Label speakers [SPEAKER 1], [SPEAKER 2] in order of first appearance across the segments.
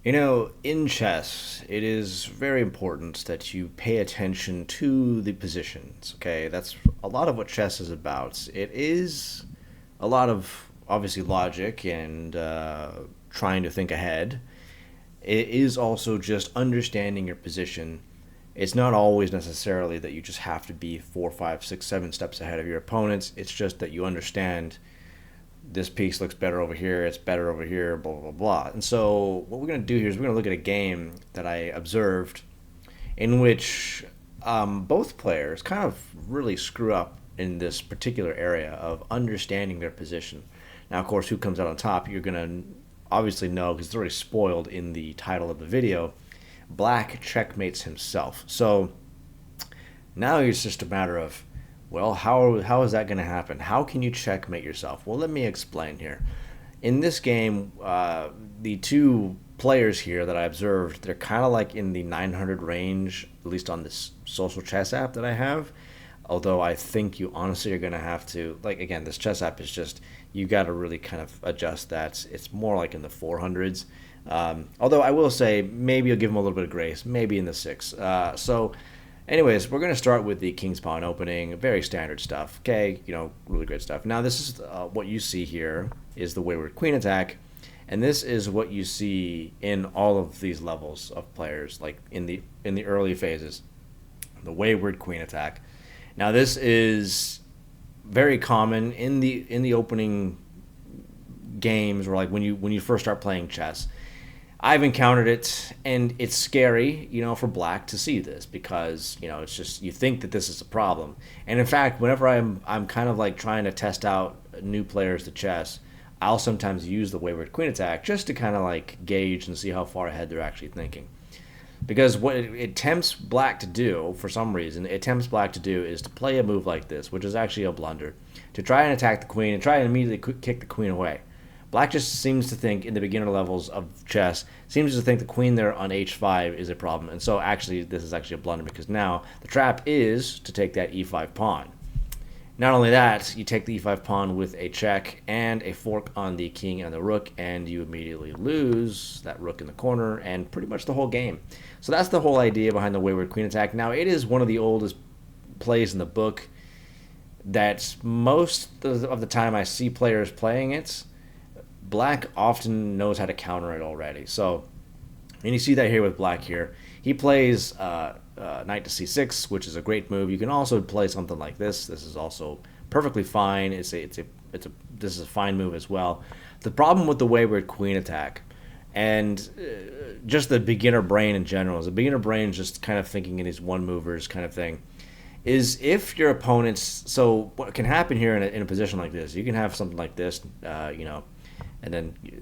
[SPEAKER 1] In chess, it is very important that you pay attention to the positions. Okay, that's a lot of what chess is about. It is a lot of obviously logic and trying to think ahead. It is also just understanding your position. It's not always necessarily that you just have to be 4, 5, 6, 7 steps ahead of your opponents. It's just that you understand this piece looks better over here, it's better over here, blah, blah, blah. And so, what we're going to do here is we're going to look at a game that I observed in which both players kind of really screw up in this particular area of understanding their position. Now, of course, who comes out on top, you're going to obviously know because it's already spoiled in the title of the video. Black checkmates himself. So, now it's just a matter of, well, how is that going to happen? How can you checkmate yourself? Well, let me explain here. In this game, the two players here that I observed, they're kind of like in the 900 range, at least on this social chess app that I have. Although I think you honestly are going to have to, like, again, this chess app is just, you got to really kind of adjust that. It's more like in the 400s. Although I will say, maybe you'll give them a little bit of grace, maybe in the 6. Anyways, we're going to start with the King's Pawn opening. Very standard stuff. Okay, really great stuff. Now, this is what you see here is the Wayward Queen attack. And this is what you see in all of these levels of players, like in the early phases. The Wayward Queen attack. Now, this is very common in the opening games, or like when you first start playing chess. I've encountered it, and it's scary, for black to see this because, it's just, you think that this is a problem. And in fact, whenever I'm kind of like trying to test out new players to chess, I'll sometimes use the Wayward Queen attack just to kind of like gauge and see how far ahead they're actually thinking. Because what it tempts black to do, for some reason, is to play a move like this, which is actually a blunder, to try and attack the queen and try and immediately kick the queen away. Black just seems to think, in the beginner levels of chess, seems to think the queen there on h5 is a problem. And so actually, this is actually a blunder because now the trap is to take that e5 pawn. Not only that, you take the e5 pawn with a check and a fork on the king and the rook, and you immediately lose that rook in the corner and pretty much the whole game. So that's the whole idea behind the Wayward Queen attack. Now, it is one of the oldest plays in the book that most of the time I see players playing it, black often knows how to counter it already. So, and you see that here with black here. He plays knight to c6, which is a great move. You can also play something like this. This is also perfectly fine. This is a fine move as well. The problem with the Wayward Queen attack, and just the beginner brain in general, is the beginner brain is just kind of thinking in these one movers kind of thing, is if your opponent's, so what can happen here in a position like this, you can have something like this, and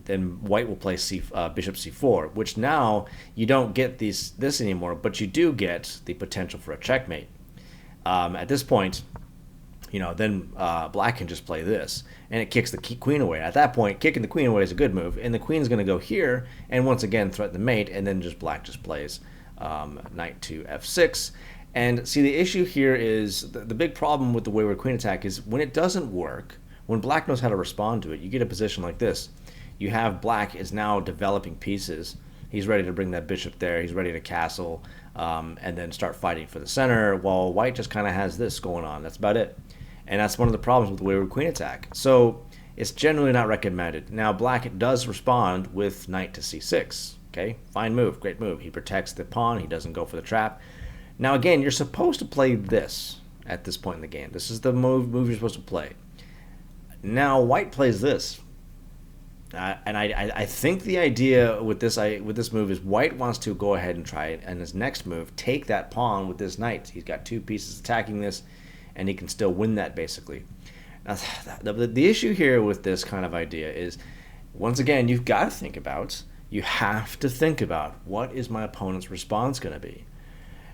[SPEAKER 1] then white will play bishop c4, which now you don't get this anymore, but you do get the potential for a checkmate. At this point, then black can just play this, and it kicks the queen away. At that point, kicking the queen away is a good move, and the queen's going to go here, and once again threaten the mate, and then black just plays knight to f6. And see, the issue here is the big problem with the Wayward Queen attack is when it doesn't work, when black knows how to respond to it, you get a position like this. You have black is now developing pieces. He's ready to bring that bishop there. He's ready to castle and then start fighting for the center, while white just kind of has this going on. That's about it. And that's one of the problems with the Wayward Queen attack. So it's generally not recommended. Now, black does respond with knight to c6. Okay, fine move, great move. He protects the pawn. He doesn't go for the trap. Now, again, you're supposed to play this at this point in the game. This is the move you're supposed to play. Now, white plays this. And I think the idea with this move is white wants to go ahead and try it, and his next move, take that pawn with this knight. He's got two pieces attacking this, and he can still win that, basically. Now, the issue here with this kind of idea is, once again, you have to think about, what is my opponent's response going to be?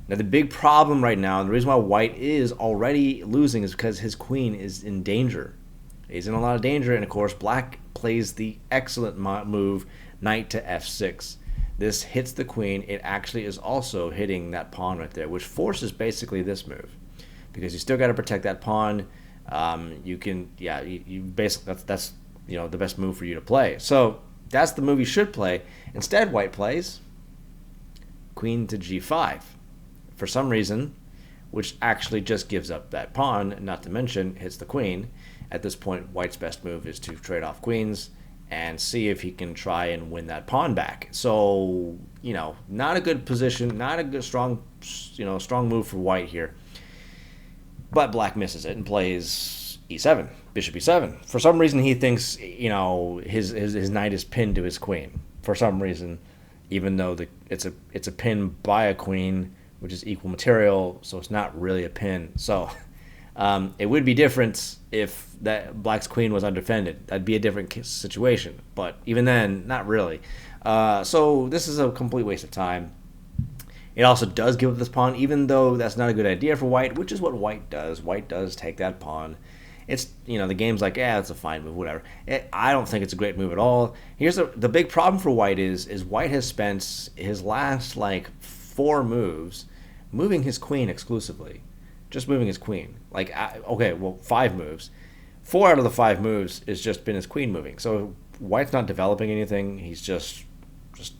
[SPEAKER 1] Now, the big problem right now, and the reason why white is already losing, is because his queen is in danger. He's in a lot of danger, and of course, black plays the excellent move, knight to f6. This hits the queen. It actually is also hitting that pawn right there, which forces basically this move, because you still got to protect that pawn. You basically, that's the best move for you to play. So That's the move he should play. Instead, white plays queen to g5. For some reason, which actually just gives up that pawn, not to mention hits the queen. At this point, white's best move is to trade off queens and see if he can try and win that pawn back. So, not a good position, not a good strong move for white here. But black misses it and plays e7, bishop e7. For some reason, he thinks, his knight is pinned to his queen. For some reason, even though it's a pin by a queen, which is equal material, so it's not really a pin. So it would be different if that black's queen was undefended. That'd be a different situation. But even then, not really. So this is a complete waste of time. It also does give up this pawn, even though that's not a good idea for white, which is what white does. White does take that pawn. It's, the game's like, it's a fine move, whatever. I don't think it's a great move at all. Here's the big problem for white is white has spent his last, 4 moves moving his queen exclusively. Just moving his queen. 5 moves. 4 out of the 5 moves has just been his queen moving. So white's not developing anything. He's just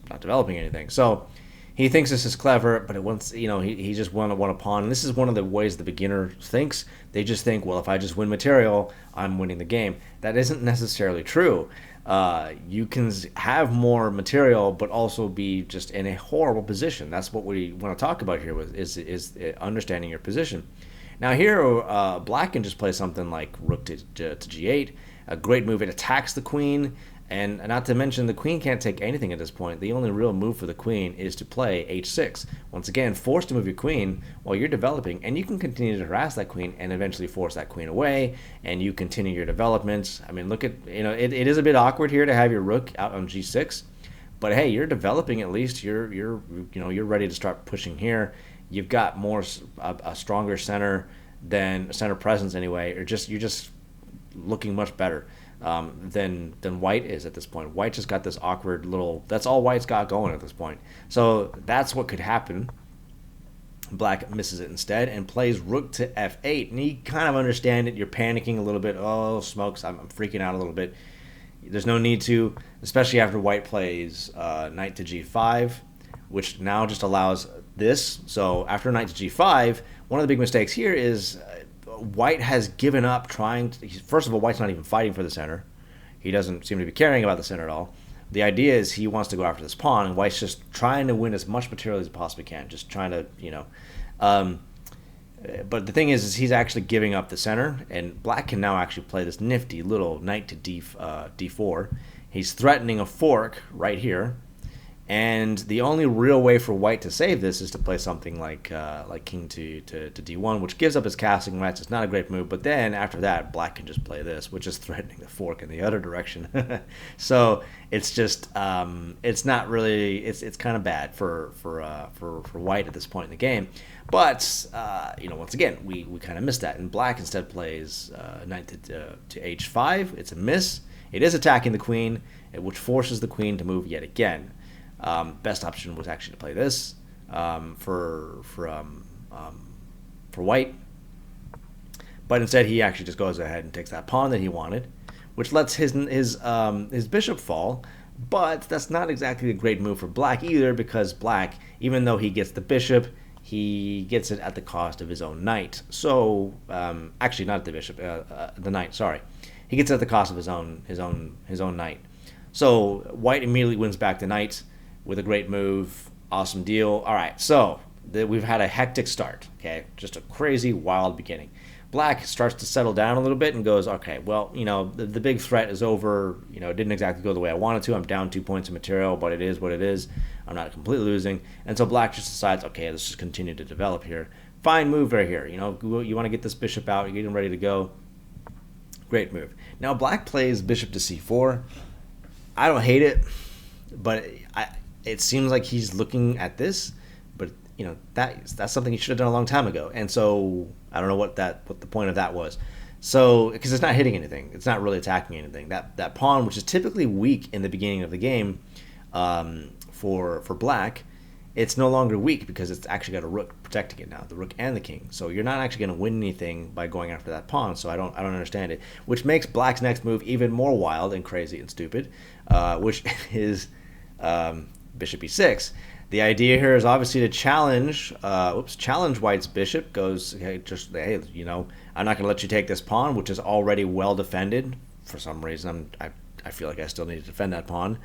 [SPEAKER 1] not developing anything. So he thinks this is clever, but he just won a pawn. And this is one of the ways the beginner thinks. They just think, well, if I just win material, I'm winning the game. That isn't necessarily true. You can have more material, but also be just in a horrible position. That's what we want to talk about here is understanding your position. Now here, black can just play something like rook to g8. A great move. It attacks the queen. And not to mention, the queen can't take anything at this point. The only real move for the queen is to play h6. Once again, forced to move your queen while you're developing, and you can continue to harass that queen and eventually force that queen away, and you continue your development. I mean, look at, it is a bit awkward here to have your rook out on g6, but hey, you're developing at least. You're ready to start pushing here. You've got a stronger center presence anyway, or you're just looking much better than white is at this point. White just got this awkward that's all white's got going at this point. So that's what could happen. Black misses it instead and plays rook to f8. And you kind of understand it. You're panicking a little bit. Oh, smokes, I'm freaking out a little bit. There's no need to, especially after white plays knight to g5, which now just allows this. So after knight to g5, one of the big mistakes here is white has given up trying to, first of all, white's not even fighting for the center. He doesn't seem to be caring about the center at all. The idea is he wants to go after this pawn, and white's just trying to win as much material as he possibly can, just trying to, but the thing is he's actually giving up the center, and black can now actually play this nifty little knight to d4. He's threatening a fork right here. And the only real way for white to save this is to play something like king to d1, which gives up his castling rights. It's not a great move, but then after that, black can just play this, which is threatening the fork in the other direction. So it's just it's not really it's kind of bad for white at this point in the game. But once again, we kind of missed that, and black instead plays knight to h5. It's a miss. It is attacking the queen, which forces the queen to move yet again. Best option was actually to play this for white, but instead he actually just goes ahead and takes that pawn that he wanted, which lets his bishop fall. But that's not exactly a great move for black either, because black, even though he gets the bishop, he gets it at the cost of his own knight. So actually, not the bishop, the knight. Sorry, he gets it at the cost of his own knight. So white immediately wins back the knight with a great move. Awesome deal. All right, so we've had a hectic start, okay? Just a crazy, wild beginning. Black starts to settle down a little bit and goes, okay, well, the big threat is over. It didn't exactly go the way I wanted to. I'm down 2 points of material, but it is what it is. I'm not completely losing. And so black just decides, okay, let's just continue to develop here. Fine move right here. You want to get this bishop out. You're getting ready to go. Great move. Now black plays bishop to c4. I don't hate it, but it seems like he's looking at this, but that's something he should have done a long time ago. And so I don't know what the point of that was. So because it's not hitting anything, it's not really attacking anything. That pawn, which is typically weak in the beginning of the game, for black, it's no longer weak because it's actually got a rook protecting it now, the rook and the king. So you're not actually going to win anything by going after that pawn. So I don't understand it, which makes black's next move even more wild and crazy and stupid, which is bishop e6. The idea here is obviously to challenge white's bishop. Goes, hey, I'm not going to let you take this pawn, which is already well defended. For some reason, I feel like I still need to defend that pawn.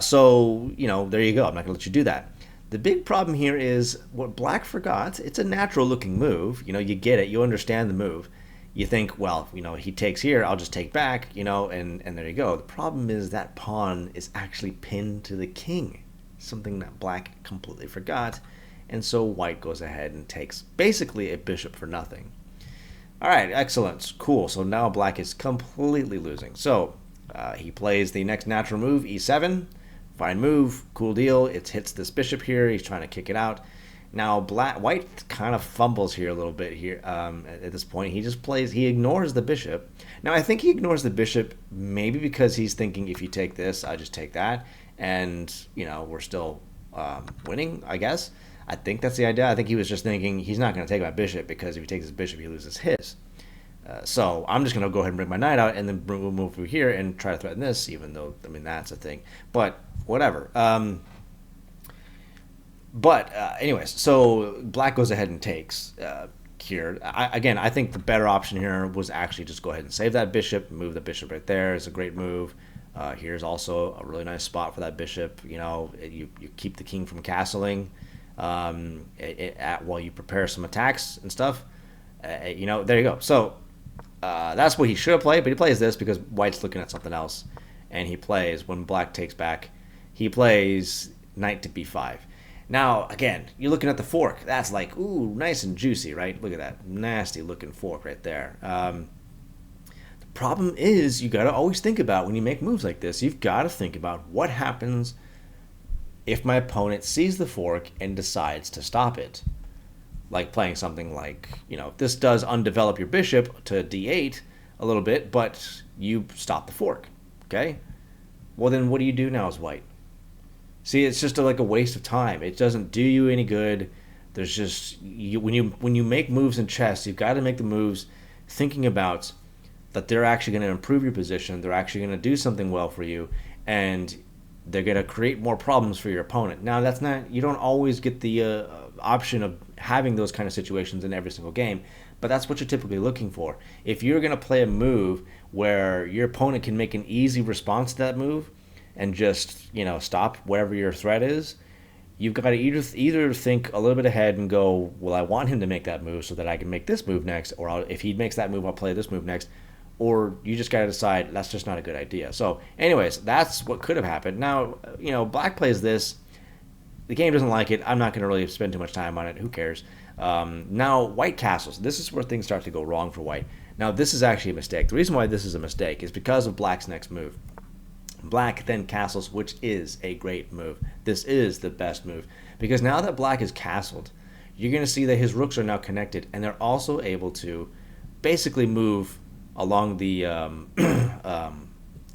[SPEAKER 1] So, there you go. I'm not going to let you do that. The big problem here is what black forgot. It's a natural looking move. You get it. You understand the move. You think, well, he takes here, I'll just take back, and there you go. The problem is that pawn is actually pinned to the king, something that black completely forgot. And so white goes ahead and takes basically a bishop for nothing. All right, excellent. Cool. So now black is completely losing. So he plays the next natural move, e7. Fine move, cool deal. It hits this bishop here. He's trying to kick it out. Now white kind of fumbles here a little bit here at this point. He ignores the bishop. Now I think he ignores the bishop maybe because he's thinking if you take this, I just take that. And, we're still winning, I guess. I think that's the idea. I think he was just thinking he's not going to take my bishop because if he takes his bishop, he loses his. So I'm just going to go ahead and bring my knight out and then move through here and try to threaten this, even though, that's a thing. But whatever. Anyways, so black goes ahead and takes here. I think the better option here was actually just go ahead and save that bishop, move the bishop right there. It's a great move. Here's also a really nice spot for that bishop. You keep the king from castling while you prepare some attacks and stuff. There you go. So that's what he should have played, but he plays this because white's looking at something else. And he plays, when black takes back, he plays knight to b5. Now, again, you're looking at the fork. That's like, ooh, nice and juicy, right? Look at that nasty looking fork right there. The problem is you got to always think about when you make moves like this, you've got to think about what happens if my opponent sees the fork and decides to stop it. Like playing something like, this does undevelop your bishop to d8 a little bit, but you stop the fork, okay? Well, then what do you do now as white? See, it's just like a waste of time. It doesn't do you any good. There's just when you make moves in chess, you've got to make the moves thinking about that they're actually going to improve your position. They're actually going to do something well for you, and they're going to create more problems for your opponent. Now, you don't always get the option of having those kind of situations in every single game, but that's what you're typically looking for. If you're going to play a move where your opponent can make an easy response to that move and just stop whatever your threat is, you've got to either think a little bit ahead and go, well, I want him to make that move so that I can make this move next, or if he makes that move, I'll play this move next, or you just got to decide that's just not a good idea. So anyways, that's what could have happened. Now, black plays this. The game doesn't like it. I'm not going to really spend too much time on it. Who cares? Now, white castles. This is where things start to go wrong for white. Now, this is actually a mistake. The reason why this is a mistake is because of black's next move. Black then castles, which is a great move. This is the best move. Because now that black is castled, you're going to see that his rooks are now connected, and they're also able to basically move along the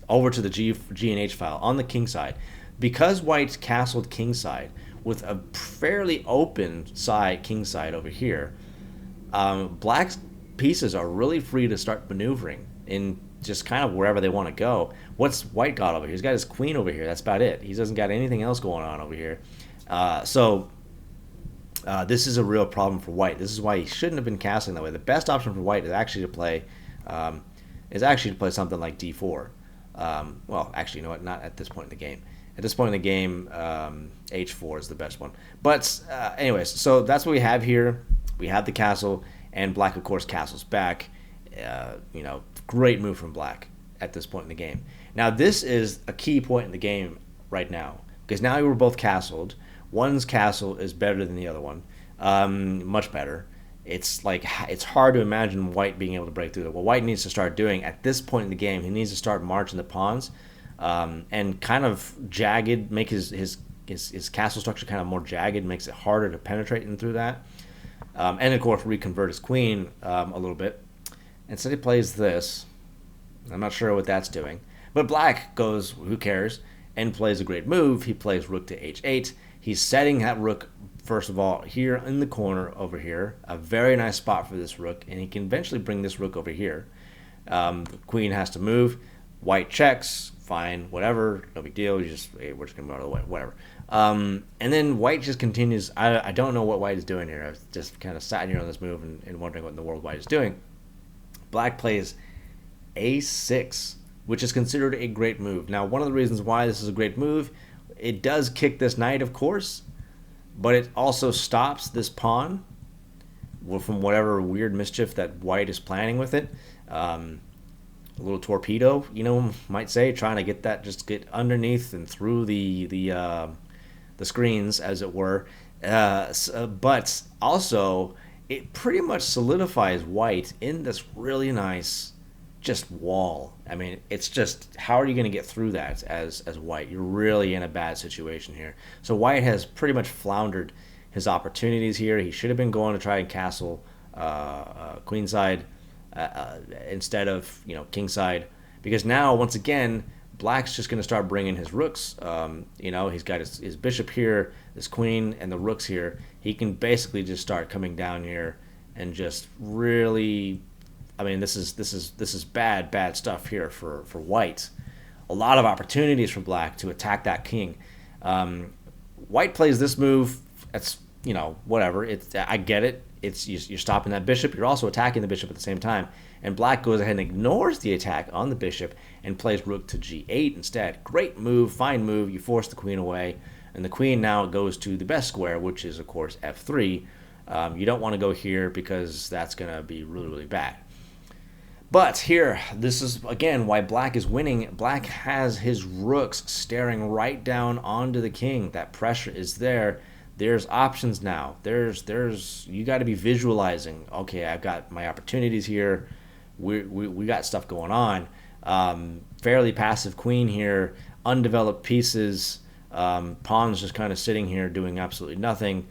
[SPEAKER 1] over to the G and H file on the king side. Because white's castled king side with a fairly open side king side over here, black's pieces are really free to start maneuvering in just kind of wherever they want to go. What's white got over here? He's got his queen over here. That's about it. He doesn't got anything else going on over here. So this is a real problem for white. This is why he shouldn't have been castling that way. The best option for white is actually to play something like d4. Well, actually, you know what? Not at this point in the game. At this point in the game, h4 is the best one. But anyways, so that's what we have here. We have the castle, and black, of course, castles back. Great move from black at this point in the game. Now, this is a key point in the game right now, because now we're both castled. One's castle is better than the other one, much better. It's hard to imagine white being able to break through it. What white needs to start doing at this point in the game, he needs to start marching the pawns and kind of jagged, make his castle structure kind of more jagged, makes it harder to penetrate in through that. And of course, reconvert his queen a little bit. Instead, he plays this. I'm not sure what that's doing. But black goes, who cares, and plays a great move. He plays rook to h8. He's setting that rook, first of all, here in the corner over here. A very nice spot for this rook, and he can eventually bring this rook over here. The queen has to move. White checks, fine, whatever, no big deal. We're just going to move out of the way, whatever. And then white just continues. I don't know what white is doing here. I've just kind of sat here on this move and wondering what in the world white is doing. Black plays a6, which is considered a great move. Now, one of the reasons why this is a great move, it does kick this knight, of course, but it also stops this pawn from whatever weird mischief that white is planning with it. A little torpedo, might say, trying to get underneath and through the screens, as it were. But also, it pretty much solidifies white in this really nice just wall. I mean, it's just, how are you going to get through that as white? You're really in a bad situation here. So white has pretty much floundered his opportunities here. He should have been going to try and castle queenside instead of kingside, because now once again black's just going to start bringing his rooks. He's got his bishop here, this queen, and the rooks here. He can basically just start coming down here and just really, I mean, this is bad stuff here for white. A lot of opportunities for black to attack that king. White plays this move. That's whatever. I get it. You're stopping that bishop. You're also attacking the bishop at the same time. And black goes ahead and ignores the attack on the bishop and plays rook to g8 instead. Great move, fine move. You force the queen away, and the queen now goes to the best square, which is of course f3. You don't want to go here because that's going to be really, really bad. But here, this is again why black is winning. Black has his rooks staring right down onto the king. That pressure is there. There's options now. You got to be visualizing. Okay, I've got my opportunities here. We got stuff going on. Fairly passive queen here. Undeveloped pieces. Pawns just kind of sitting here doing absolutely nothing.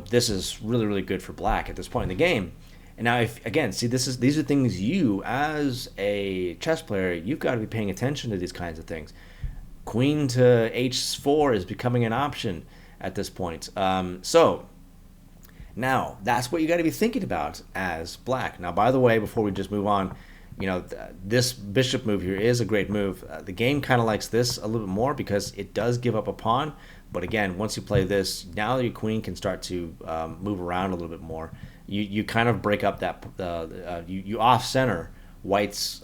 [SPEAKER 1] This is really, really good for black at this point in the game. And now, these are things you, as a chess player, you've got to be paying attention to these kinds of things. Queen to h4 is becoming an option at this point. So now that's what you got to be thinking about as black. Now, by the way, before we just move on, this bishop move here is a great move. The game kind of likes this a little bit more because it does give up a pawn. But again, once you play this, now your queen can start to move around a little bit more. You kind of break up that you off center white's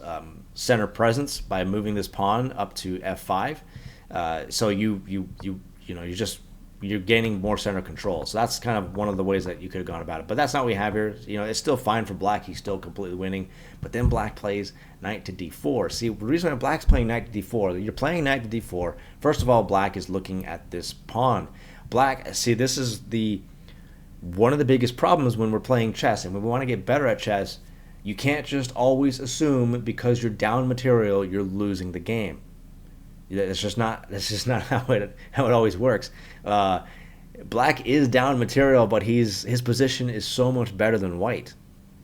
[SPEAKER 1] center presence by moving this pawn up to f5. So you're gaining more center control. So that's kind of one of the ways that you could have gone about it. But that's not what we have here. It's still fine for black. He's still completely winning. But then black plays knight to d4. See, the reason why black's playing knight to d4, you're playing knight to d4. First of all, black is looking at this pawn. Black, see, this is one of the biggest problems when we're playing chess. And when we want to get better at chess, you can't just always assume because you're down material, you're losing the game. That's just not how it always works. Black is down material, but his position is so much better than white.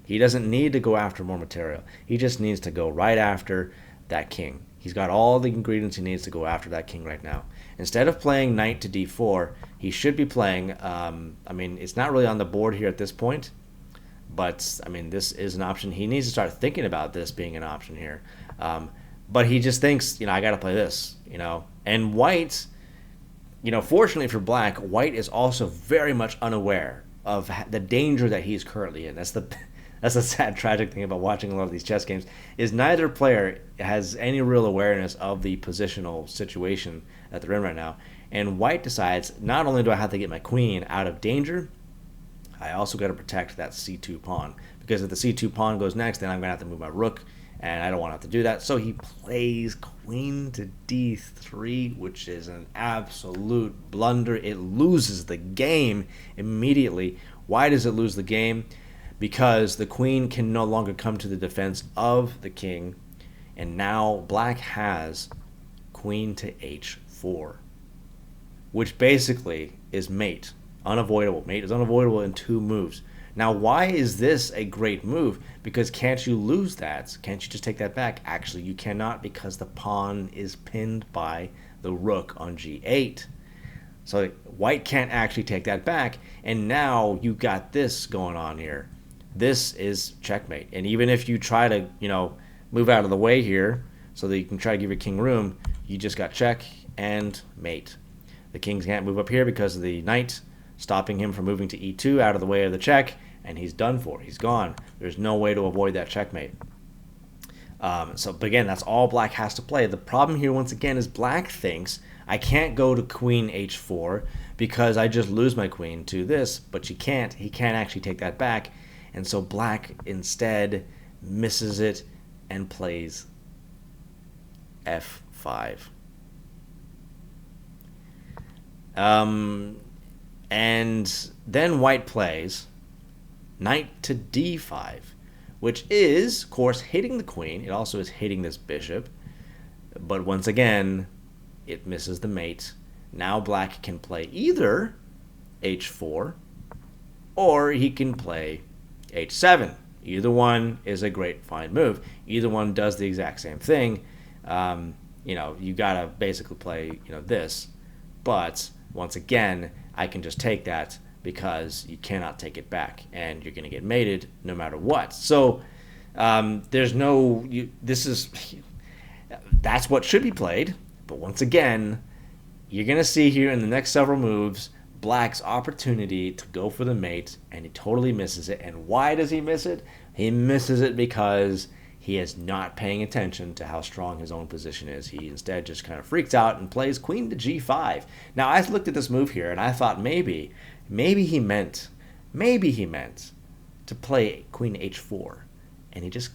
[SPEAKER 1] He doesn't need to go after more material. He just needs to go right after that king. He's got all the ingredients he needs to go after that king right now. Instead of playing knight to d4, he should be playing. It's not really on the board here at this point, but this is an option. He needs to start thinking about this being an option here. But he just thinks, I got to play this, And white, fortunately for black, white is also very much unaware of the danger that he's currently in. That's the sad, tragic thing about watching a lot of these chess games, is neither player has any real awareness of the positional situation that they're in right now. And white decides, not only do I have to get my queen out of danger, I also got to protect that c2 pawn. Because if the c2 pawn goes next, then I'm going to have to move my rook, and I don't want to have to do that. So he plays queen to d3, which is an absolute blunder. It loses the game immediately. Why does it lose the game? Because the queen can no longer come to the defense of the king. And now black has queen to h4, which basically is mate. Unavoidable. Mate is unavoidable in 2 moves. Now, why is this a great move? Because can't you lose that? Can't you just take that back? Actually, you cannot, because the pawn is pinned by the rook on g8. So white can't actually take that back, and now you got this going on here. This is checkmate. And even if you try to, move out of the way here so that you can try to give your king room, you just got check and mate. The kings can't move up here because of the knight stopping him from moving to e2 out of the way of the check, and he's done for. He's gone. There's no way to avoid that checkmate. But again, that's all black has to play. The problem here, once again, is black thinks I can't go to queen h4 because I just lose my queen to this, but he can't actually take that back. And so black instead misses it and plays f5. And then white plays knight to d5, which is, of course, hitting the queen. It also is hitting this bishop. But once again, it misses the mate. Now black can play either h4 or he can play h7. Either one is a great fine move. Either one does the exact same thing. You gotta basically play, this. But once again, I can just take that because you cannot take it back, and you're gonna get mated no matter what. So there's no. That's what should be played. But once again, you're gonna see here in the next several moves black's opportunity to go for the mate, and he totally misses it. And why does he miss it? He misses it because he is not paying attention to how strong his own position is. He instead just kind of freaks out and plays queen to g5. Now, I looked at this move here, and I thought maybe he meant to play queen h4, and he just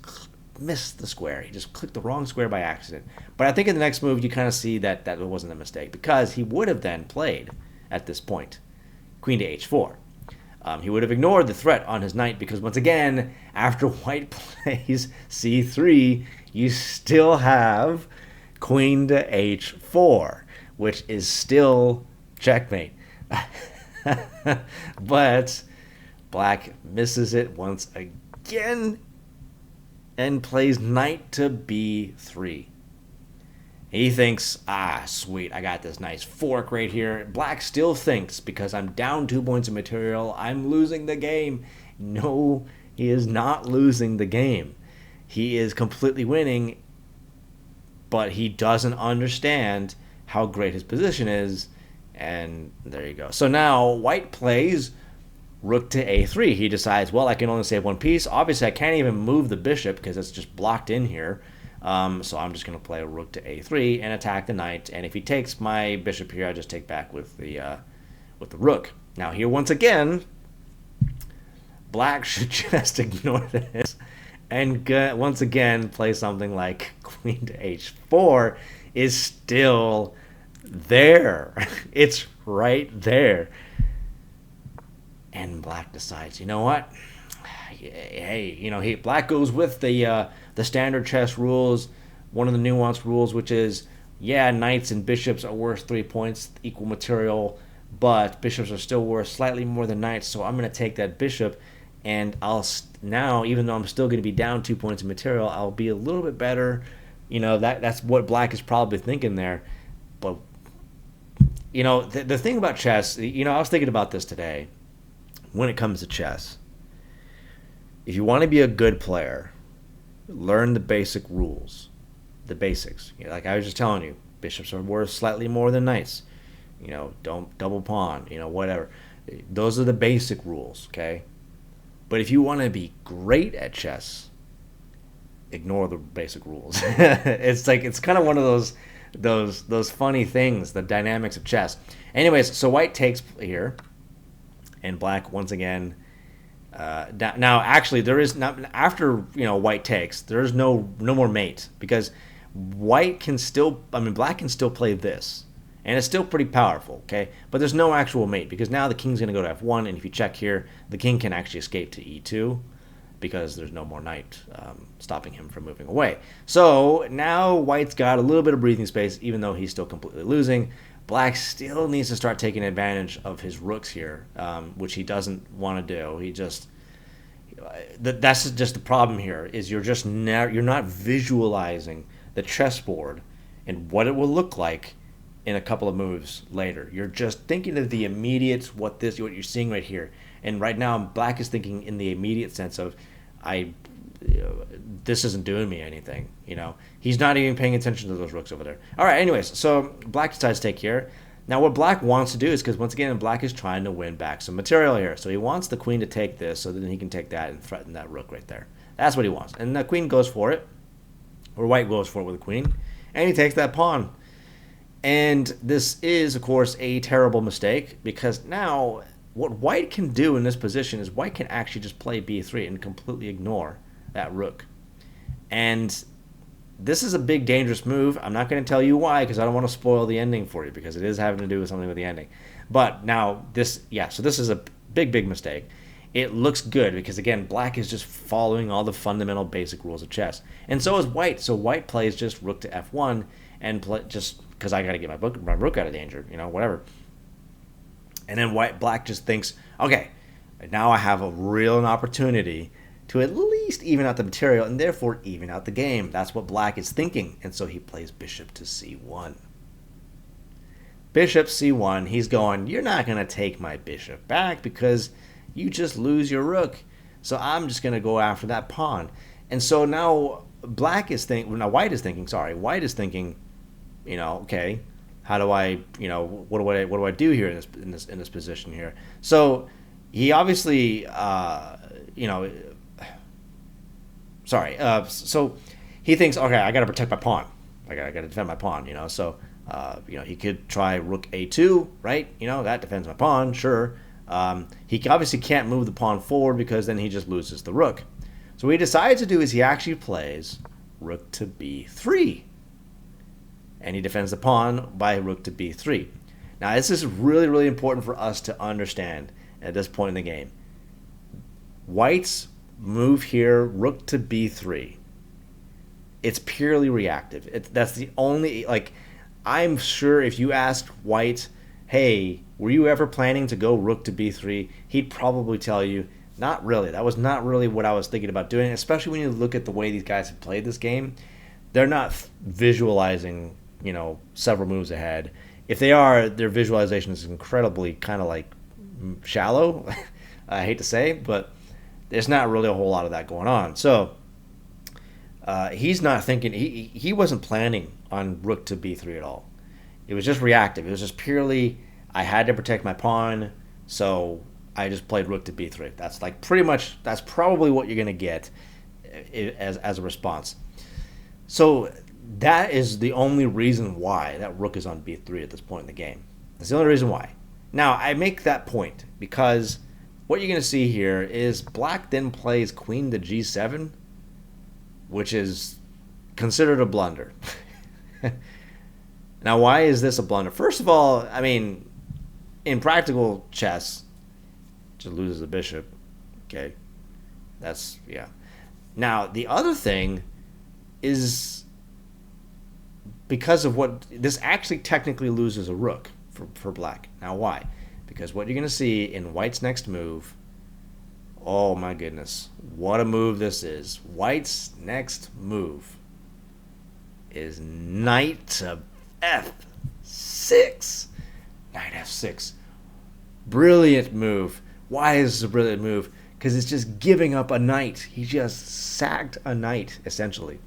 [SPEAKER 1] missed the square. He just clicked the wrong square by accident. But I think in the next move, you kind of see that it wasn't a mistake, because he would have then played at this point queen to h4. He would have ignored the threat on his knight, because once again, after white plays c3, you still have queen to h4, which is still checkmate. But black misses it once again and plays knight to b3. He thinks, sweet, I got this nice fork right here. Black still thinks, because I'm down 2 points of material, I'm losing the game. No, he is not losing the game. He is completely winning, but he doesn't understand how great his position is, and there you go. So now white plays rook to a3. He decides, well, I can only save one piece. Obviously, I can't even move the bishop because it's just blocked in here. So I'm just going to play a rook to a3 and attack the knight. And if he takes my bishop here, I just take back with the rook. Now here, once again, black should just ignore this and once again play something like queen to h4 is still there. It's right there. And black decides, you know what? Hey, black goes with the standard chess rules, one of the nuanced rules, which is, knights and bishops are worth 3 points, equal material, but bishops are still worth slightly more than knights, so I'm going to take that bishop, and I'll now, even though I'm still going to be down 2 points of material, I'll be a little bit better. That's what black is probably thinking there. But, the thing about chess, I was thinking about this today. When it comes to chess, if you want to be a good player, learn the basic rules, the basics. Like I was just telling you, bishops are worth slightly more than knights. Don't double pawn, whatever. Those are the basic rules, okay? But if you want to be great at chess, ignore the basic rules. It's kind of one of those funny things, the dynamics of chess. Anyways, so white takes here, and black once again. Now, actually, there is not, after white takes. There is no more mate, because black can still play this, and it's still pretty powerful. Okay, but there's no actual mate, because now the king's going to go to f1, and if you check here, the king can actually escape to e2, because there's no more knight stopping him from moving away. So now white's got a little bit of breathing space, even though he's still completely losing. Black still needs to start taking advantage of his rooks here, which he doesn't want to do. That's just the problem here, is you're not visualizing the chessboard and what it will look like in a couple of moves later. You're just thinking of the immediate what you're seeing right here. And right now, Black is thinking in the immediate sense of, I, this isn't doing me anything. He's not even paying attention to those rooks over there. All right. Anyways, so Black decides to take here. Now, what Black wants to do is, because once again, Black is trying to win back some material here. So he wants the queen to take this, so then he can take that and threaten that rook right there. That's what he wants. And the queen goes for it, or White goes for it with the queen, and he takes that pawn. And this is, of course, a terrible mistake, because now what White can do in this position is White can actually just play b3 and completely ignore that rook. And this is a big, dangerous move. I'm not going to tell you why, because I don't want to spoil the ending for you, because it is having to do with something with the ending. But now, so this is a big, big mistake. It looks good, because, again, Black is just following all the fundamental basic rules of chess. And so is White. So White plays just rook to f1, and just because I got to get my rook out of danger, whatever. And then Black just thinks, okay, now I have a real opportunity to at least even out the material and therefore even out the game. That's what Black is thinking. And so he plays bishop to c1. Bishop c1, he's going, you're not going to take my bishop back because you just lose your rook. So I'm just going to go after that pawn. And so now White is thinking, okay, how do I, what do I do here in this position here? So he obviously, so he thinks, okay, I got to protect my pawn. I got to defend my pawn, So, he could try rook a2, right? That defends my pawn, sure. He obviously can't move the pawn forward because then he just loses the rook. So what he decides to do is he actually plays rook to b3. And he defends the pawn by rook to b3. Now, this is really, really important for us to understand at this point in the game. White's move here, rook to b3, it's purely reactive. That's the only, I'm sure if you asked White, hey, were you ever planning to go rook to b3, he'd probably tell you, not really. That was not really what I was thinking about doing, especially when you look at the way these guys have played this game. They're not visualizing, several moves ahead. If they are, their visualization is incredibly kind of shallow, I hate to say, but there's not really a whole lot of that going on. So he's not thinking, he wasn't planning on rook to b3 at all. It was just reactive. It was just purely, I had to protect my pawn, so I just played rook to b3. That's that's probably what you're going to get as a response. So that is the only reason why that rook is on b3 at this point in the game. That's the only reason why. Now, I make that point because what you're going to see here is Black then plays queen to g7, which is considered a blunder. Now, why is this a blunder? First of all, I mean, in practical chess, just loses the bishop. Okay. Yeah. Now, the other thing is because of what this actually technically loses a rook for Black. Now, why? Because what you're going to see in White's next move, oh my goodness, what a move this is. White's next move is knight to f6. Knight f6. Brilliant move. Why is this a brilliant move? Because it's just giving up a knight. He just sacked a knight, essentially.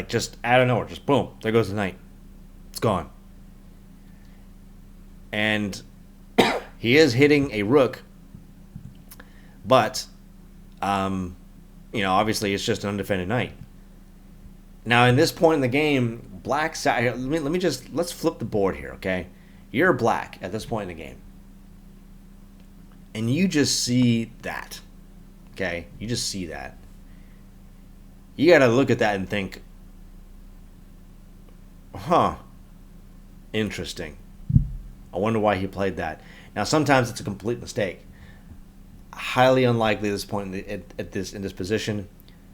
[SPEAKER 1] Just out of nowhere, just boom, there goes the knight. It's gone. And he is hitting a rook, but, obviously it's just an undefended knight. Now, in this point in the game, Black sat here. Let's flip the board here, okay? You're Black at this point in the game. And you just see that, okay? You just see that. You got to look at that and think, interesting. I wonder why he played that. Now, sometimes it's a complete mistake. Highly unlikely at this point in this position.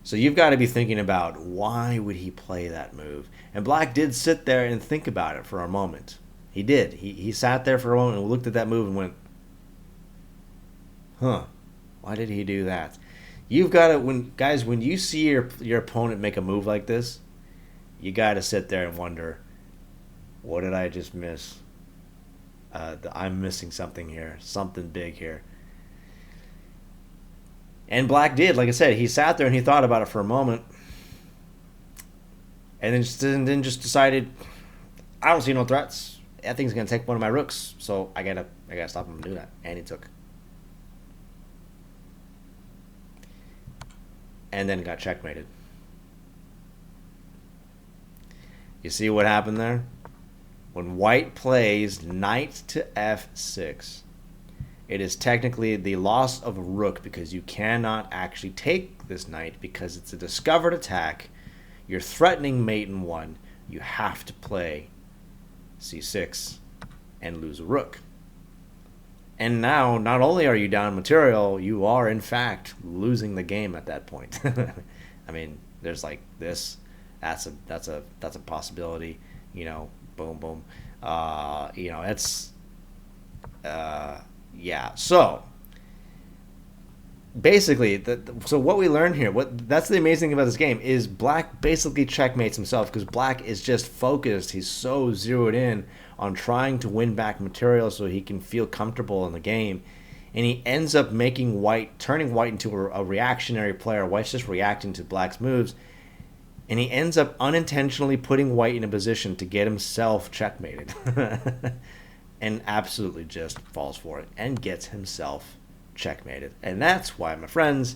[SPEAKER 1] So you've got to be thinking about why would he play that move. And Black did sit there and think about it for a moment. He did. He sat there for a moment and looked at that move and went, why did he do that? You've got to, when you see your opponent make a move like this, you got to sit there and wonder, What did I just miss? I'm missing something here. Something big here. And Black did, like I said, he sat there and he thought about it for a moment, and then just decided, I don't see no threats. That thing's gonna take one of my rooks, so I gotta stop him from doing that. And he took, and then got checkmated. You see what happened there? When White plays knight to f6, it is technically the loss of a rook because you cannot actually take this knight because it's a discovered attack. You're threatening mate in one. You have to play c6 and lose a rook. And now, not only are you down material, you are in fact losing the game at that point. I mean, there's like this. That's a possibility. You know, boom, boom. It's yeah. So basically, so what we learned here, that's the amazing thing about this game is Black basically checkmates himself because Black is just focused. He's so zeroed in on trying to win back material so he can feel comfortable in the game, and he ends up turning White into a reactionary player. White's just reacting to Black's moves, and he ends up unintentionally putting White in a position to get himself checkmated, and absolutely just falls for it and gets himself checkmated. And that's why, my friends,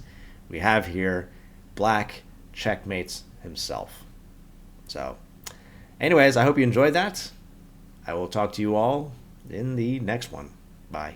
[SPEAKER 1] we have here Black checkmates himself. So anyways, I hope you enjoyed that. I will talk to you all in the next one. Bye.